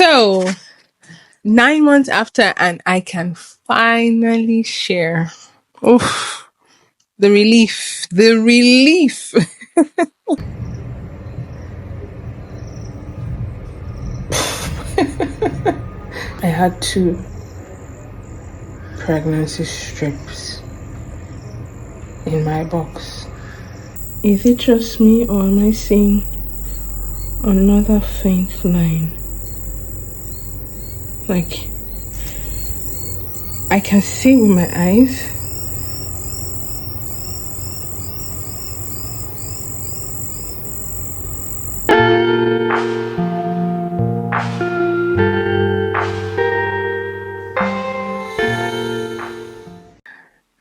So, 9 months after, and I can finally share. Oof, the relief, the relief. I had 2 pregnancy strips in my box. Is it just me, or am I seeing another faint line? Like, I can see with my eyes.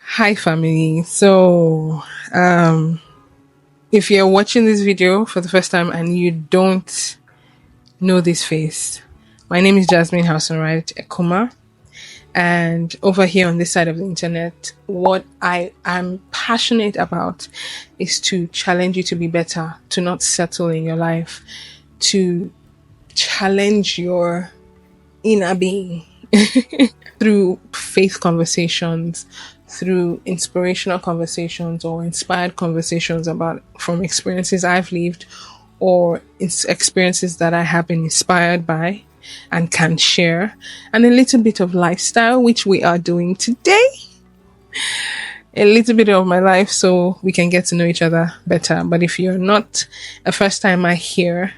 Hi family. So if you're watching this video for the first time and you don't know this face, my name is Jasmine Housenright Ekuma, and over here on this side of the internet, what I am passionate about is to challenge you to be better, to not settle in your life, to challenge your inner being through faith conversations, through inspirational conversations or inspired conversations about from experiences I've lived or experiences that I have been inspired by and can share, and a little bit of lifestyle, which we are doing today. A little bit of my life so we can get to know each other better. But if you're not a first timer here,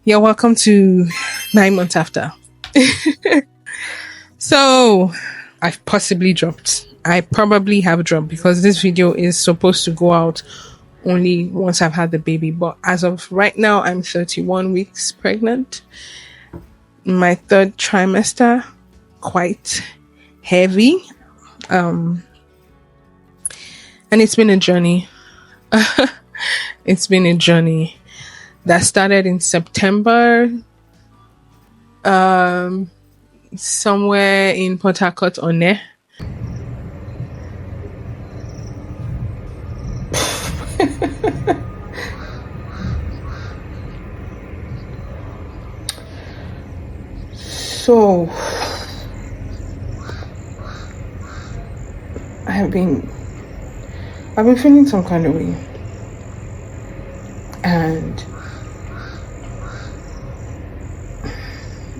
you're welcome to 9 months after. So I've possibly dropped. I probably have dropped because this video is supposed to go out only once I've had the baby. But as of right now, I'm 31 weeks pregnant. My 3rd trimester, quite heavy. And it's been a journey. It's been a journey that started in September. Somewhere in Port Harcourt, One. So I've been feeling some kind of way, and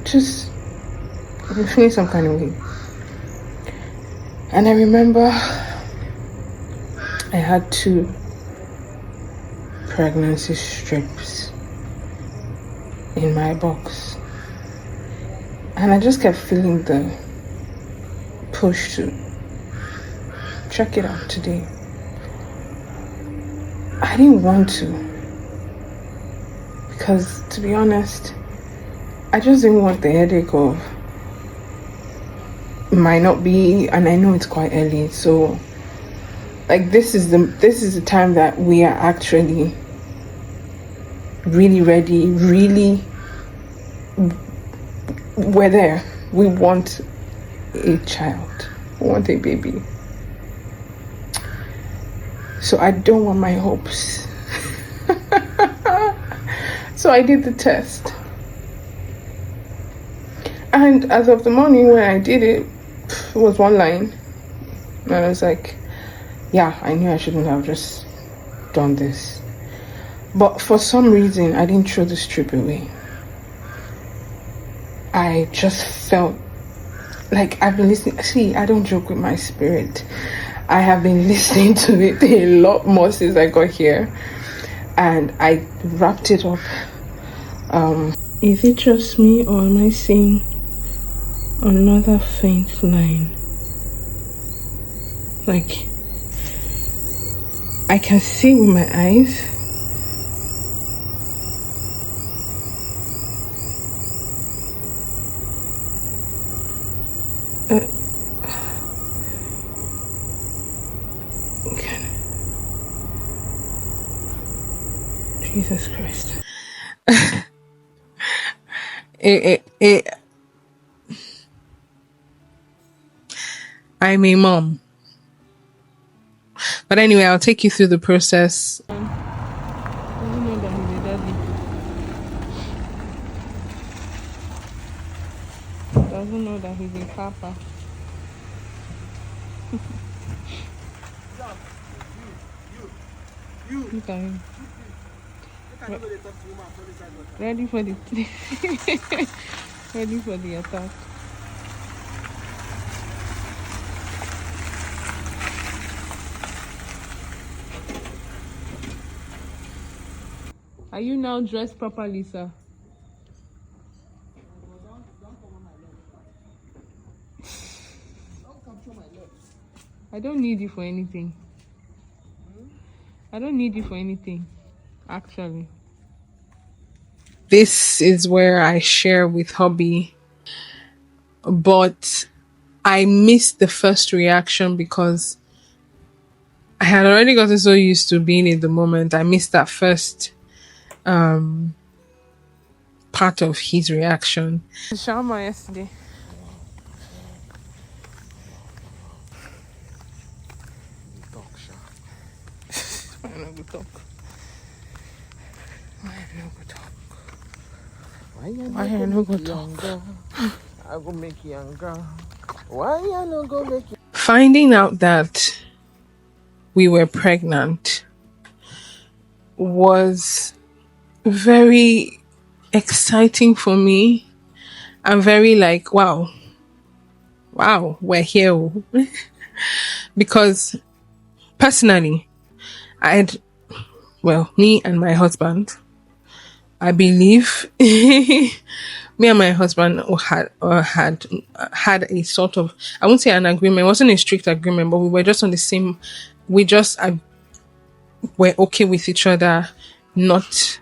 just I've been feeling some kind of way. And I remember I had 2 pregnancy strips in my box, and I just kept feeling the push to check it out today. I didn't want to, because to be honest, I just didn't want the headache of might not be, and I know it's quite early, so like this is the time that we are actually really ready, really we're there. We want a child, we want a baby. So I don't want my hopes. So I did the test. And as of the morning when I did it, it was 1 line. And I was like, yeah, I knew I shouldn't have just done this. But for some reason, I didn't throw the strip away. I just felt like I've been listening. See, I don't joke with my spirit. I have been listening to it a lot more since I got here. And I wrapped it up. Is it just me, or am I seeing another faint line? Like, I can see with my eyes. Jesus Christ. I'm a mom. But anyway, I'll take you through the process. doesn't know that he's a papa. Look at him. Ready for the ready for the attack. Are you now dressed properly, sir? I don't need you for anything. I don't need you for anything, actually. This is where I share with hubby, but I missed the first reaction because I had already gotten so used to being in the moment. I missed that first part of his reaction. Shawarma yesterday. I don't go talk. Why you no go talk? I go make you younger. Why you no go make you? Finding out that we were pregnant was very exciting for me. I'm very like, wow, we're here. Because personally, me and my husband, I believe me and my husband had a sort of, I won't say an agreement, it wasn't a strict agreement, but we were just on the same, we're okay with each other not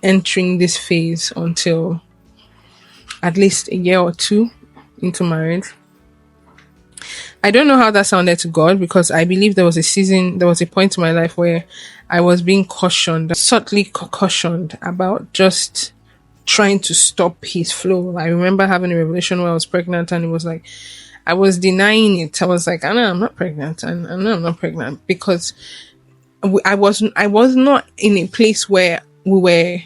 entering this phase until at least a year or two into marriage. I don't know how that sounded to God, because I believe there was a point in my life where I was being subtly cautioned about just trying to stop his flow. I remember having a revelation where I was pregnant, and it was like, I was denying it. I was like, I know I'm not pregnant, and I know I'm not pregnant, because I was not in a place where we were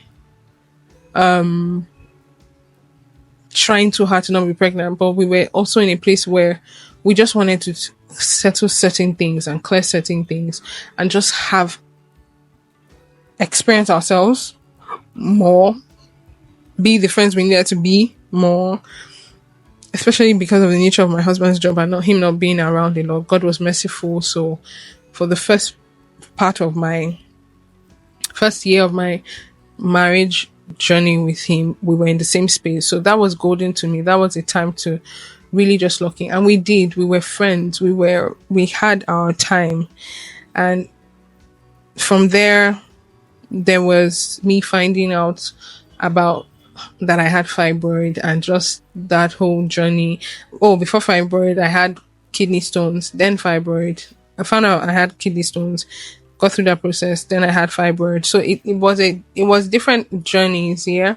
trying too hard to not be pregnant, but we were also in a place where we just wanted to settle certain things and clear certain things and just experience ourselves more, be the friends we needed to be more, especially because of the nature of my husband's job and him not being around a lot. God was merciful. So for the first year of my marriage journey with him, we were in the same space. So that was golden to me. That was a time to really just lock in. And we were friends. We had our time. And from there was me finding out about that I had fibroid, and just that whole journey. Oh, before fibroid, I had kidney stones, then fibroid. I found out I had kidney stones, got through that process, then I had fibroid. So it was different journeys, yeah,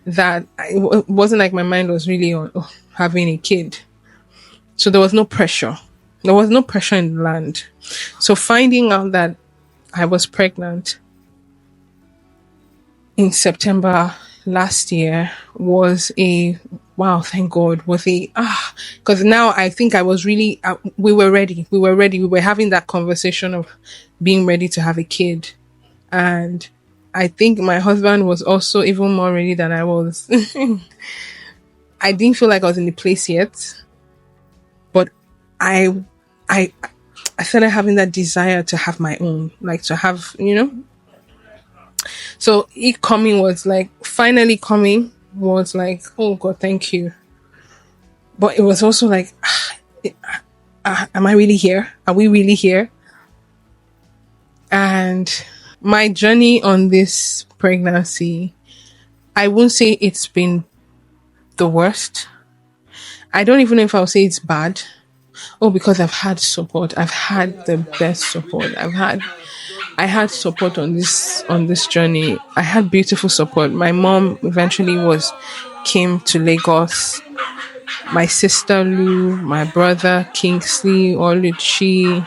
that it wasn't like my mind was really on having a kid. So there was no pressure. There was no pressure in the land. So finding out that I was pregnant in September last year was a wow, thank God. Because now I think I was really, we were ready. We were having that conversation of being ready to have a kid. And I think my husband was also even more ready than I was. I didn't feel like I was in the place yet, but I started having that desire to have my own, like to have, So it coming was like, finally coming was like, oh God, thank you. But it was also like, am I really here? Are we really here? And my journey on this pregnancy, I won't say it's been the worst. I don't even know if I'll say it's bad. Oh, because I've had support. I've had the best support. I had support on this journey. I had beautiful support. My mom eventually came to Lagos. My sister Lou, my brother Kingsley, Oluchi,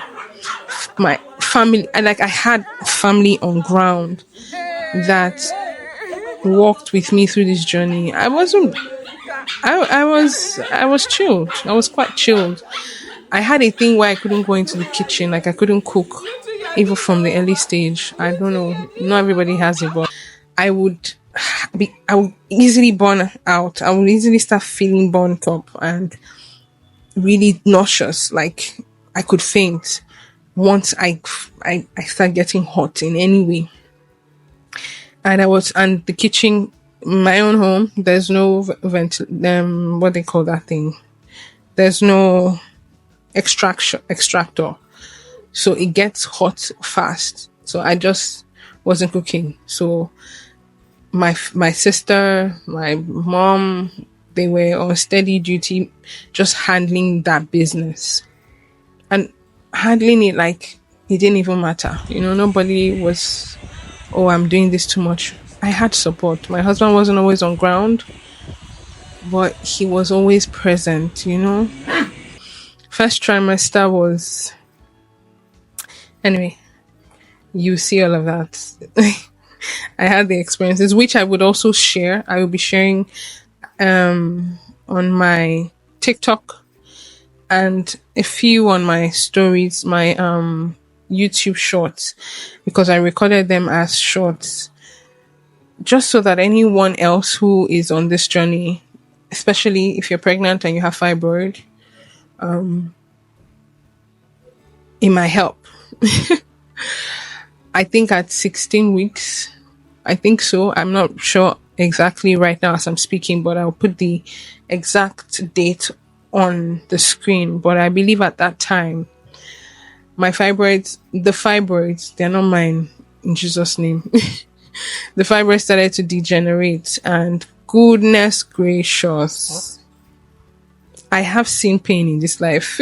my family. I had family on ground that walked with me through this journey. I wasn't I was chilled. I was quite chilled. I had a thing where I couldn't go into the kitchen, like I couldn't cook, even from the early stage. I don't know. Not everybody has it, but I would I would easily burn out. I would easily start feeling burnt up and really nauseous. Like I could faint once I start getting hot in any way. And the kitchen, my own home. There's no what they call that thing. There's no extractor, so it gets hot fast. So I just wasn't cooking. So my sister, my mom, they were on steady duty, just handling that business and handling it like it didn't even matter. Nobody was, oh, I'm doing this too much. I had support. My husband wasn't always on ground, but he was always present. First trimester was, anyway, you see all of that. I had the experiences, which I would also share. I will be sharing on my TikTok and a few on my stories, my YouTube shorts, because I recorded them as shorts, just so that anyone else who is on this journey, especially if you're pregnant and you have fibroid, it might help. I think at 16 weeks, I think so. I'm not sure exactly right now as I'm speaking, but I'll put the exact date on the screen. But I believe at that time, the fibroids, they're not mine, in Jesus' name. The fibroids started to degenerate, and goodness gracious, I have seen pain in this life.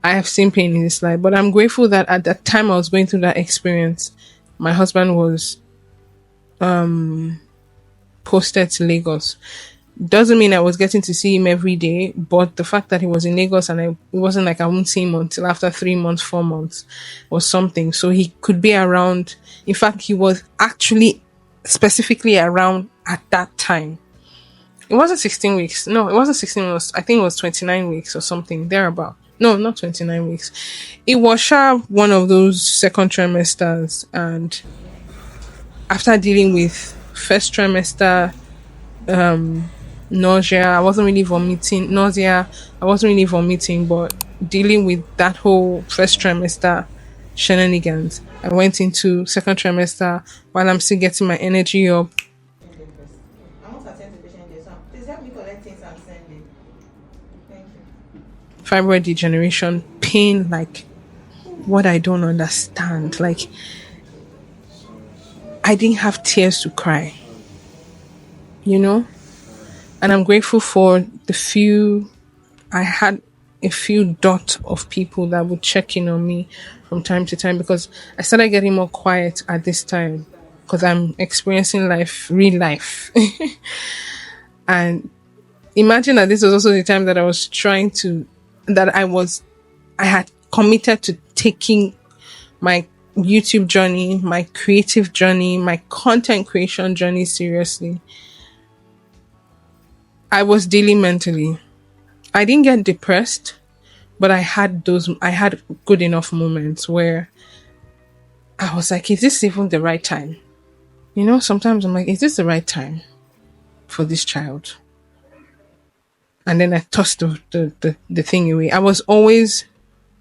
I have seen pain in this life, but I'm grateful that at that time I was going through that experience, my husband was posted to Lagos. Doesn't mean I was getting to see him every day, but the fact that he was in Lagos and it wasn't like I wouldn't see him until after 3 months, 4 months or something. So he could be around. In fact, he was actually specifically around at that time. It wasn't 16 weeks. No, it wasn't 16 weeks. I think it was 29 weeks or something, thereabout. No, not 29 weeks. It was one of those second trimesters. And after dealing with first trimester nausea, I wasn't really vomiting. Nausea, I wasn't really vomiting, but dealing with that whole first trimester shenanigans, I went into second trimester while I'm still getting my energy up. I want to attend to patient there, so please help me collect things and send it. Thank you. Fibroid degeneration, pain like what I don't understand. Like I didn't have tears to cry, and I'm grateful for I had a few dot of people that would check in on me from time to time, because I started getting more quiet at this time because I'm experiencing real life. And imagine that this was also the time that I had committed to taking my YouTube journey, my creative journey, my content creation journey seriously. I was dealing mentally. I didn't get depressed, but I had good enough moments where I was like, is this even the right time? Sometimes I'm like, is this the right time for this child? And then I tossed the thing away. I was always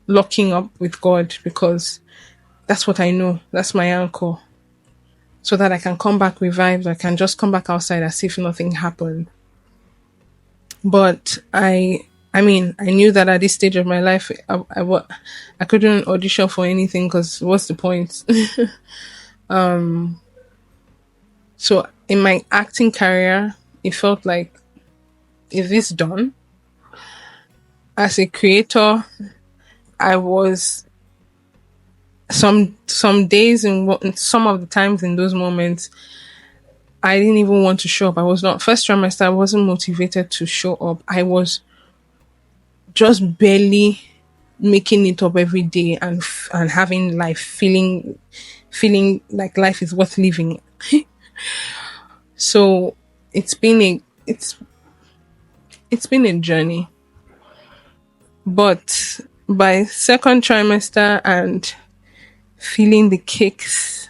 locking up with God because that's what I know. That's my anchor. So that I can come back revived. I can just come back outside as if nothing happened. But I knew that at this stage of my life, I couldn't audition for anything because what's the point? So in my acting career, it felt like, is this done? As a creator, I was some days and some of the times in those moments, I didn't even want to show up. I was not first trimester. I wasn't motivated to show up. I was just barely making it up every day and having life, feeling like life is worth living. So it's been a it's been a journey. But by second trimester and feeling the kicks,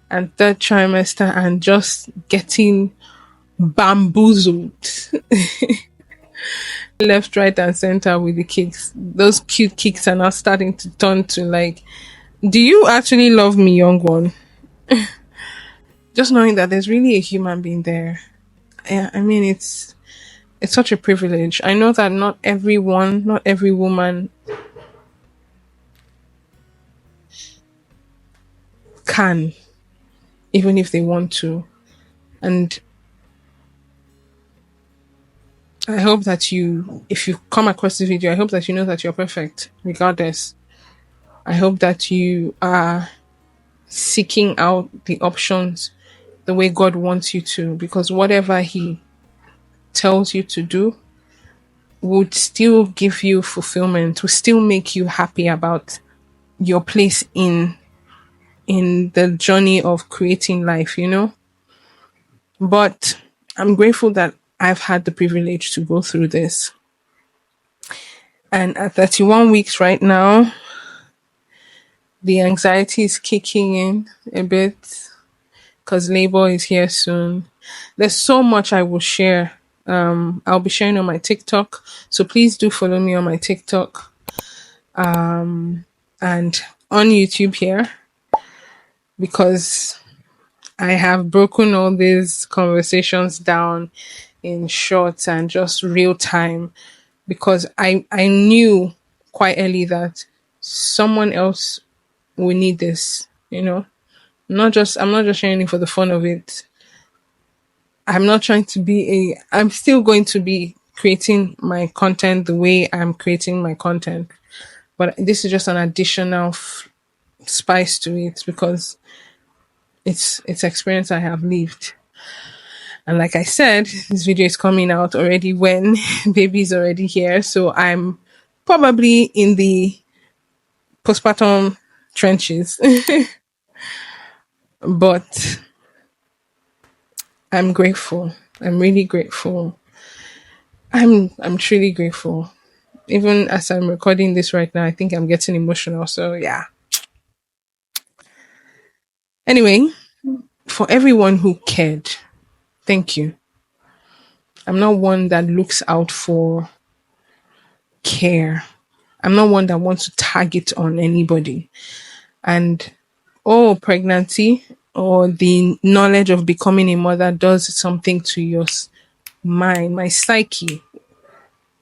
and third trimester and just getting bamboozled left, right, and center with the kicks. Those cute kicks are now starting to turn to like, do you actually love me, young one? Just knowing that there's really a human being there. Yeah, I mean, it's such a privilege. I know that not everyone, not every woman can, even if they want to. And I hope that you, if you come across this video, I hope that you know that you're perfect, regardless. I hope that you are seeking out the options the way God wants you to, because whatever He tells you to do would still give you fulfillment, will still make you happy about your place in the journey of creating life, you know? But I'm grateful that I've had the privilege to go through this. And at 31 weeks right now, the anxiety is kicking in a bit because labor is here soon. There's so much I will share. I'll be sharing on my TikTok. So please do follow me on my TikTok and on YouTube here, because I have broken all these conversations down in short and just real time, because I knew quite early that someone else will need this, you know. I'm not just sharing it for the fun of it. I'm still going to be creating my content the way I'm creating my content. But this is just an additional spice to it, because it's experience I have lived. And like I said, this video is coming out already when baby is already here. So I'm probably in the postpartum trenches. But I'm grateful. I'm really grateful. I'm truly grateful. Even as I'm recording this right now, I think I'm getting emotional. So yeah. Anyway, for everyone who cared, thank you. I'm not one that looks out for care. I'm not one that wants to target on anybody. And pregnancy or the knowledge of becoming a mother does something to your mind, my psyche.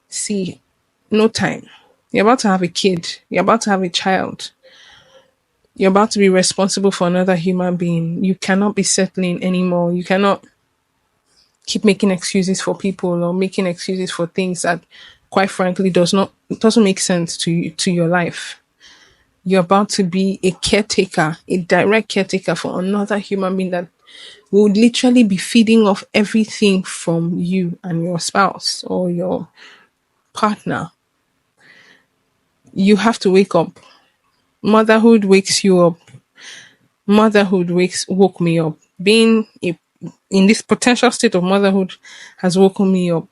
See, no time. You're about to have a kid. You're about to have a child. You're about to be responsible for another human being. You cannot be settling anymore. You cannot keep making excuses for people or making excuses for things that quite frankly doesn't make sense to your life. You're about to be a caretaker, a direct caretaker for another human being that will literally be feeding off everything from you and your spouse or your partner. You have to wake up. Motherhood wakes you up. Motherhood wakes woke me up. Being in this potential state of motherhood has woken me up.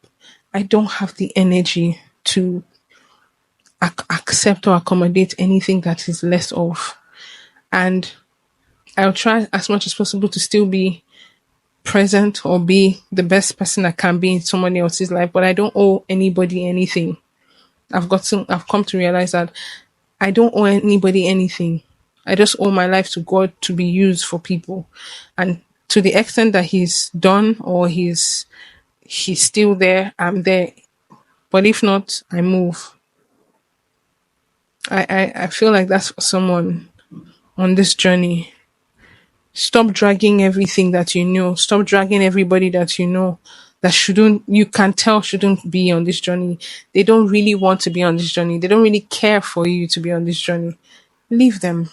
I don't have the energy to accept or accommodate anything that is less of. And I'll try as much as possible to still be present or be the best person I can be in somebody else's life, but I don't owe anybody anything. I've come to realize that I don't owe anybody anything. I just owe my life to God to be used for people. And to the extent that He's done or He's still there, I'm there. But if not, I move. I feel like that's for someone on this journey. Stop dragging everything that you know. Stop dragging everybody that you know that you can tell shouldn't be on this journey. They don't really want to be on this journey. They don't really care for you to be on this journey. Leave them.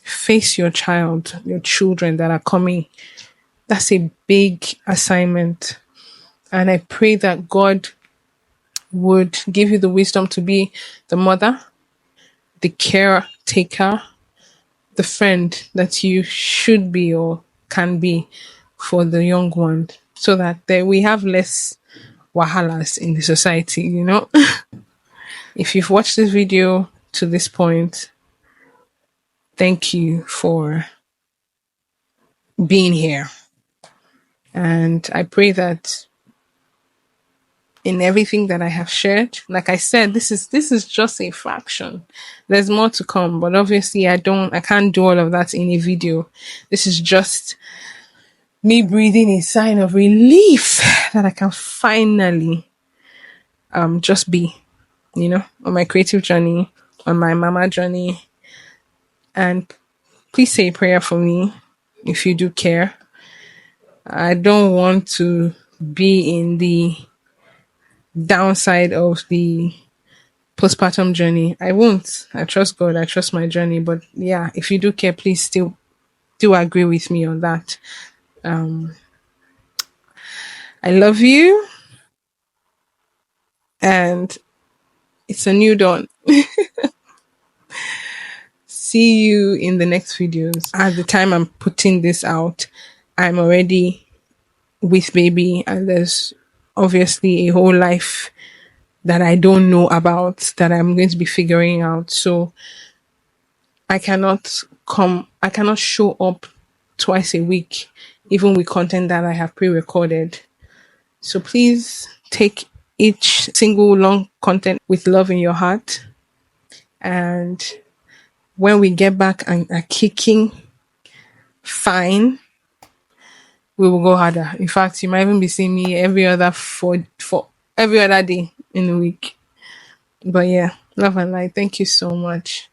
Face your child, your children that are coming. That's a big assignment. And I pray that God would give you the wisdom to be the mother, the caretaker, the friend that you should be or can be for the young one so that we have less wahalas in the. If you've watched this video to this point, thank you for being here. And I pray that in everything that I have shared, like I said, this is just a fraction. There's more to come, but obviously I can't do all of that in a video. This is just me breathing a sign of relief that I can finally just be, on my creative journey, on my mama journey. And please say a prayer for me if you do care. I don't want to be in the downside of the postpartum journey. I won't. I trust God. I trust my journey. But yeah, if you do care, please still do agree with me on that. I love you, and it's a new dawn. See you in the next videos. At the time I'm putting this out, I'm already with baby, and there's obviously a whole life that I don't know about that I'm going to be figuring out. So I cannot show up twice a week, even with content that I have pre-recorded. So please take each single long content with love in your heart. And when we get back and are kicking fine, we will go harder. In fact, you might even be seeing me every other for every other day in the week. But yeah, love and light. Thank you so much.